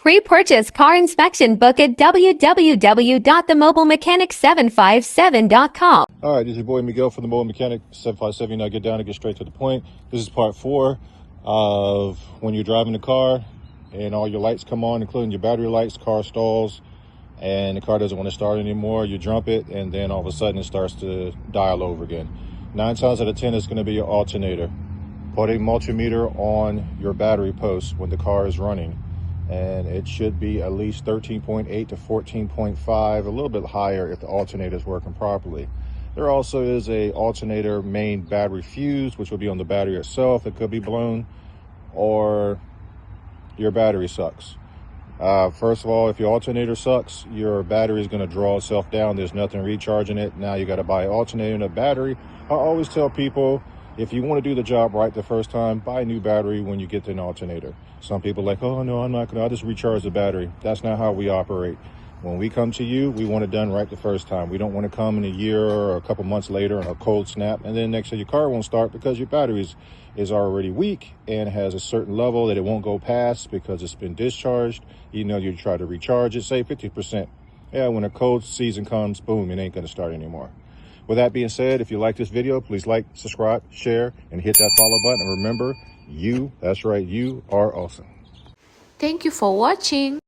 Pre-purchase car inspection book at www.themobilemechanic757.com. All right, this is your boy Miguel from the Mobile Mechanic 757. Now get down and get straight to the point. This is part 4 of when you're driving the car and all your lights come on, including your battery lights, car stalls, and the car doesn't want to start anymore. You jump it, and then all of a sudden it starts to dial over again. 9 times out of 10, it's going to be your alternator. Put a multimeter on your battery post when the car is running, and it should be at least 13.8 to 14.5, a little bit higher if the alternator is working properly. There also is a alternator main battery fuse, which will be on the battery itself. It could be blown, or your battery sucks. First of all, if your alternator sucks, your battery is going to draw itself down. There's nothing recharging it. Now you got to buy an alternator and a battery. I always tell people, if you want to do the job right the first time, buy a new battery when you get to an alternator. Some people are like, oh no, I'm not going to, I'll just recharge the battery. That's not how we operate. When we come to you, we want it done right the first time. We don't want to come in a year or a couple months later on a cold snap, and then next day your car won't start because your battery is already weak and has a certain level that it won't go past because it's been discharged. You know, you try to recharge it, say 50%. Yeah, when a cold season comes, boom, it ain't going to start anymore. With that being said, if you like this video, please like, subscribe, share, and hit that follow button. And remember, that's right, you are awesome. Thank you for watching.